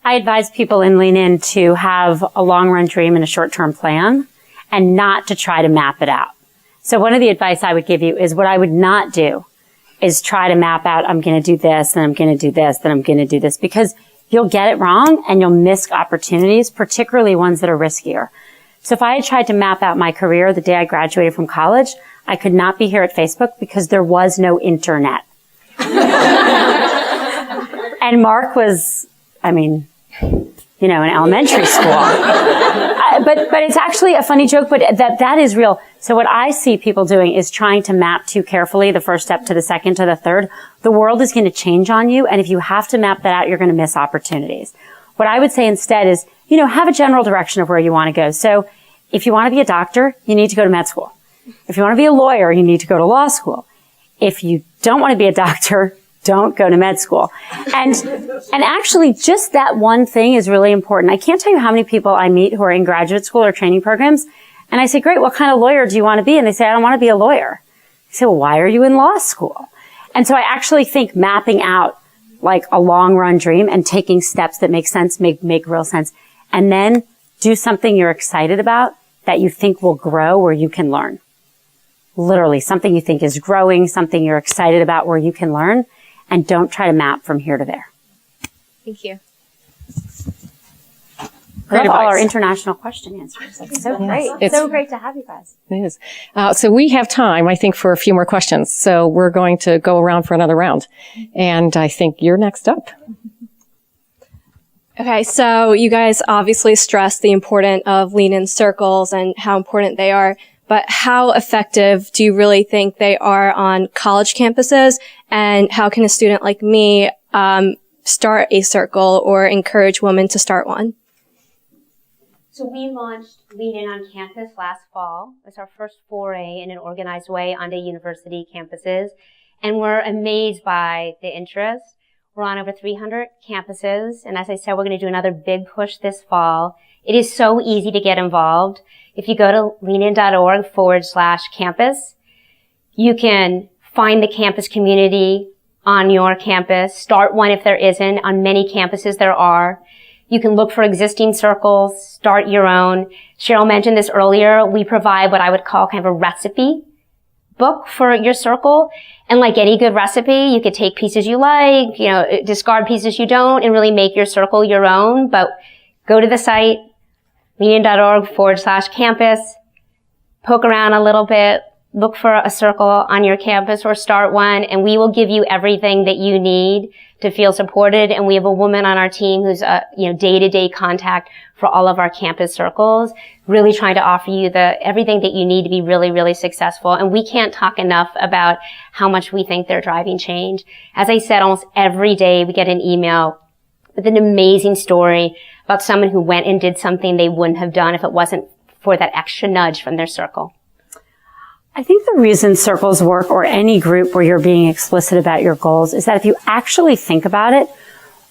I advise people in Lean In to have a long-run dream and a short-term plan and not to try to map it out. So one of the advice I would give you is what I would not do is try to map out, I'm going to do this, and I'm going to do this, then I'm going to do this, because you'll get it wrong and you'll miss opportunities, particularly ones that are riskier. So if I had tried to map out my career the day I graduated from college, I could not be here at Facebook because there was no internet. And Mark was, in elementary school. But it's actually a funny joke, but that is real. So what I see people doing is trying to map too carefully the first step to the second to the third. The world is going to change on you, and if you have to map that out, you're going to miss opportunities. What I would say instead is, have a general direction of where you want to go. So if you want to be a doctor, you need to go to med school. If you want to be a lawyer, you need to go to law school. If you don't want to be a doctor, don't go to med school. And actually just that one thing is really important. I can't tell you how many people I meet who are in graduate school or training programs. And I say, great, what kind of lawyer do you want to be? And they say, I don't want to be a lawyer. I say, well, why are you in law school? And so I actually think mapping out like a long run dream and taking steps that make sense, make real sense. And then do something you're excited about that you think will grow where you can learn. Literally something you think is growing, something you're excited about where you can learn. And don't try to map from here to there.
Thank you.
I love all our international question answers. That's so great. It's so great to have you guys.
It is. So we have time, I think, for a few more questions. So we're going to go around for another round. And I think you're next up.
Okay, so you guys obviously stressed the importance of Lean In circles and how important they are. But how effective do you really think they are on college campuses? And how can a student like me start a circle or encourage women to start one?
So we launched Lean In on campus last fall. It's our first foray in an organized way onto university campuses. And we're amazed by the interest. We're on over 300 campuses. And as I said, we're going to do another big push this fall. It is so easy to get involved. If you go to leanin.org/campus, you can find the campus community on your campus. Start one if there isn't. On many campuses there are. You can look for existing circles, start your own. Sheryl mentioned this earlier. We provide what I would call kind of a recipe book for your circle. And like any good recipe, you could take pieces you like, discard pieces you don't, and really make your circle your own. But go to the site, leanin.org/campus, poke around a little bit, look for a circle on your campus or start one, and we will give you everything that you need to feel supported. And we have a woman on our team who's day-to-day contact for all of our campus circles, really trying to offer you everything that you need to be really, really successful. And we can't talk enough about how much we think they're driving change. As I said, almost every day we get an email with an amazing story about someone who went and did something they wouldn't have done if it wasn't for that extra nudge from their circle.
I think the reason circles work, or any group where you're being explicit about your goals, is that if you actually think about it,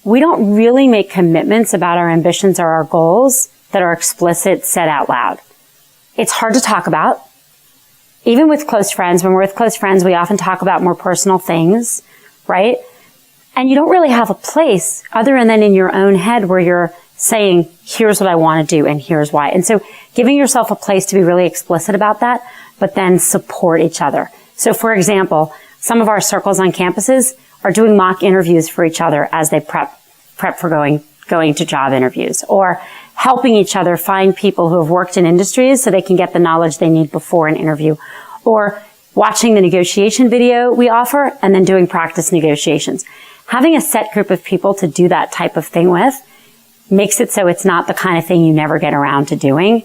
we don't really make commitments about our ambitions or our goals that are explicit, said out loud. It's hard to talk about. Even with close friends, when we're with close friends, we often talk about more personal things, right? And you don't really have a place other than in your own head where you're saying, here's what I want to do and here's why. And so giving yourself a place to be really explicit about that, but then support each other. So for example, some of our circles on campuses are doing mock interviews for each other as they prep for going to job interviews, or helping each other find people who have worked in industries so they can get the knowledge they need before an interview, or watching the negotiation video we offer and then doing practice negotiations. Having a set group of people to do that type of thing with makes it so it's not the kind of thing you never get around to doing,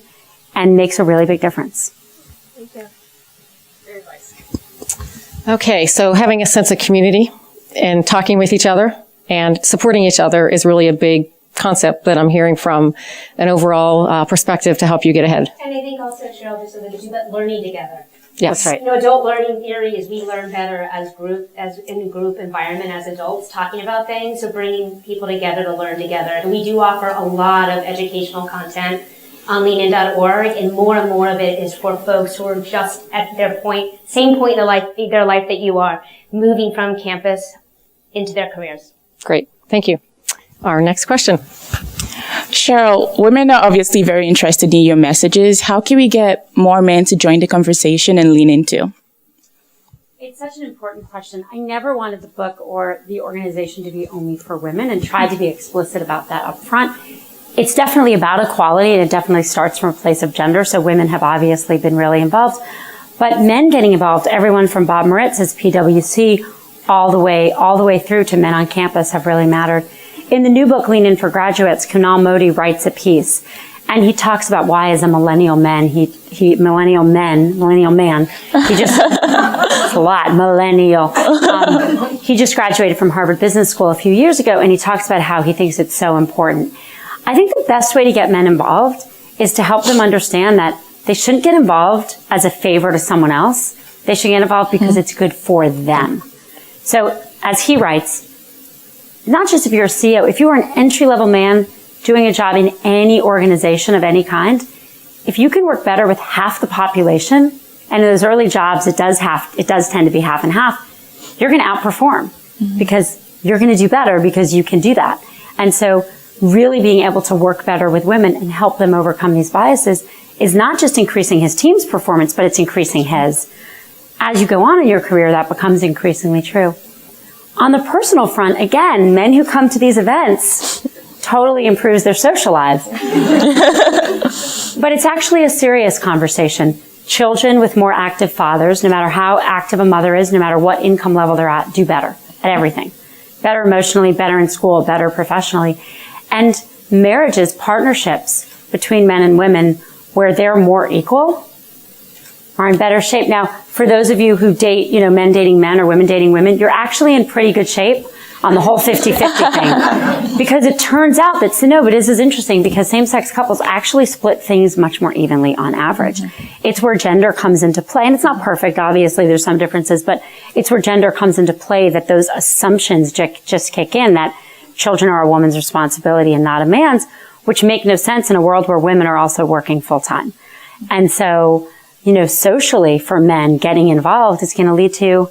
and makes a really big difference.
Thank you.
Very nice. Okay, so having a sense of community and talking with each other and supporting each other is really a big concept that I'm hearing from an overall perspective to help you get ahead.
And I think also, Sheryl, just so that you that learning together.
Yes.
That's right.
You know, adult learning theory is we learn better as in a group environment as adults talking about things. So bringing people together to learn together. And we do offer a lot of educational content on leanin.org, and more of it is for folks who are just at their same point in their life that you are, moving from campus into their careers.
Great. Thank you. Our next question.
Sheryl, women are obviously very interested in your messages. How can we get more men to join the conversation and lean into?
It's such an important question. I never wanted the book or the organization to be only for women, and tried to be explicit about that up front. It's definitely about equality, and it definitely starts from a place of gender. So women have obviously been really involved, but men getting involved, everyone from Bob Moritz's PwC all the way through to men on campus have really mattered. In the new book, Lean In for Graduates, Kunal Modi writes a piece, and he talks about why as a millennial man, he just, it's a lot, millennial. He just graduated from Harvard Business School a few years ago, and he talks about how he thinks it's so important. I think the best way to get men involved is to help them understand that they shouldn't get involved as a favor to someone else. They should get involved because it's good for them. So as he writes, not just if you're a CEO, if you are an entry-level man doing a job in any organization of any kind, if you can work better with half the population, and in those early jobs, it does tend to be half and half, you're going to outperform because you're going to do better because you can do that. And so really being able to work better with women and help them overcome these biases is not just increasing his team's performance, but it's increasing his. As you go on in your career, that becomes increasingly true. On the personal front, again, men who come to these events totally improves their social lives. But it's actually a serious conversation. Children with more active fathers, no matter how active a mother is, no matter what income level they're at, do better at everything. Better emotionally, better in school, better professionally. And marriages, partnerships between men and women where they're more equal are in better shape. Now, for those of you who date, men dating men or women dating women, you're actually in pretty good shape on the whole 50-50 thing. Because it turns out that, but this is interesting because same-sex couples actually split things much more evenly on average. It's where gender comes into play, and it's not perfect, obviously, there's some differences, but it's where gender comes into play, that those assumptions just kick in, that children are a woman's responsibility and not a man's, which make no sense in a world where women are also working full-time. And so, socially for men, getting involved is going to lead to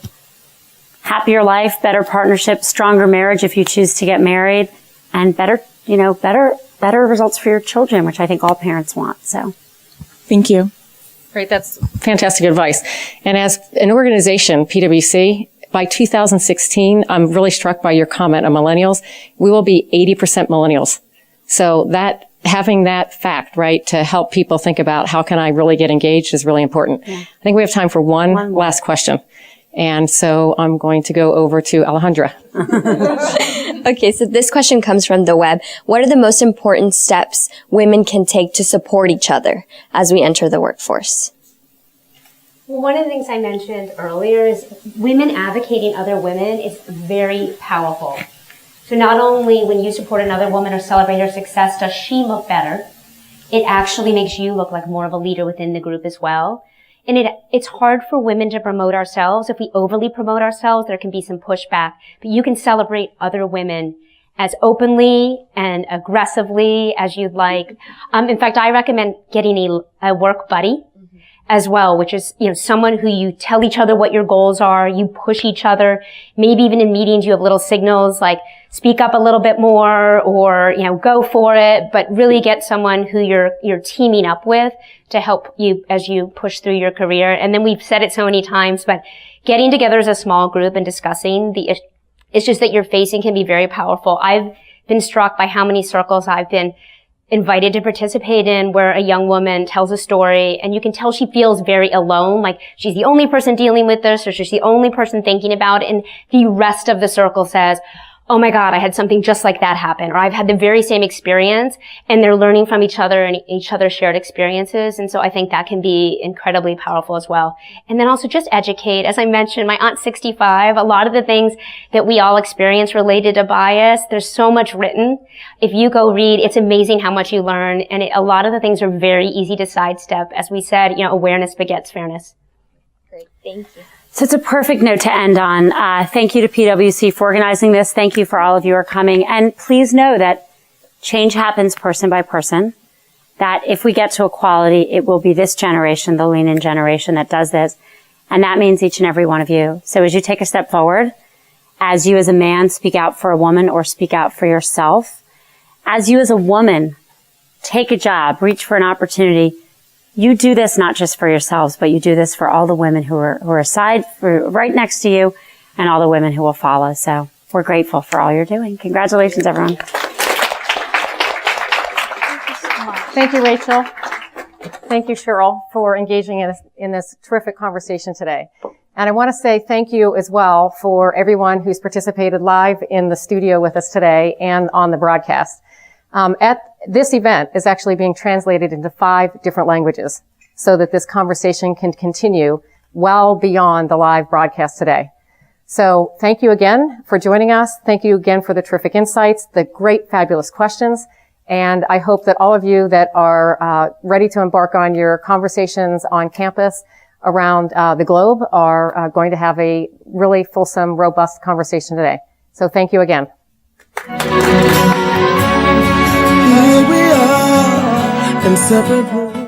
happier life, better partnership, stronger marriage if you choose to get married, and better results for your children, which I think all parents want. So,
thank you.
Great. That's fantastic advice. And as an organization, PwC, by 2016, I'm really struck by your comment on millennials. We will be 80% millennials. So having that fact, right, to help people think about how can I really get engaged is really important. Yeah. I think we have time for one last question. And so I'm going to go over to Alejandra.
Okay, so this question comes from the web. What are the most important steps women can take to support each other as we enter the workforce?
Well, one of the things I mentioned earlier is women advocating other women is very powerful. So not only when you support another woman or celebrate her success, does she look better, it actually makes you look like more of a leader within the group as well. And it's hard for women to promote ourselves. If we overly promote ourselves, there can be some pushback. But you can celebrate other women as openly and aggressively as you'd like. In fact, I recommend getting a work buddy as well, which is, someone who you tell each other what your goals are, you push each other. Maybe even in meetings you have little signals like speak up a little bit more or, go for it, but really get someone who you're teaming up with to help you as you push through your career. And then we've said it so many times, but getting together as a small group and discussing the issues that you're facing can be very powerful. I've been struck by how many circles I've been invited to participate in where a young woman tells a story and you can tell she feels very alone, like she's the only person dealing with this or she's the only person thinking about it, and the rest of the circle says, oh my God, I had something just like that happen, or I've had the very same experience, and they're learning from each other and each other's shared experiences. And so I think that can be incredibly powerful as well. And then also just educate. As I mentioned, my aunt's 65. A lot of the things that we all experience related to bias, there's so much written. If you go read, it's amazing how much you learn. And a lot of the things are very easy to sidestep. As we said, awareness begets fairness.
Great. Thank you.
So it's a perfect note to end on. Thank you to PwC for organizing this. Thank you for all of you who are coming. And please know that change happens person by person, that if we get to equality, it will be this generation, the lean-in generation, that does this. And that means each and every one of you. So as you take a step forward, as you as a man speak out for a woman or speak out for yourself, as you as a woman take a job, reach for an opportunity, you do this not just for yourselves, but you do this for all the women who are right next to you and all the women who will follow. So we're grateful for all you're doing. Congratulations, everyone.
Thank you, Rachel. Thank you, Sheryl, for engaging in this terrific conversation today. And I want to say thank you as well for everyone who's participated live in the studio with us today and on the broadcast. This event is actually being translated into 5 different languages so that this conversation can continue well beyond the live broadcast today. So thank you again for joining us. Thank you again for the terrific insights, the great, fabulous questions. And I hope that all of you that are ready to embark on your conversations on campus around the globe are going to have a really fulsome, robust conversation today. So thank you again.
Here we are in separate rooms.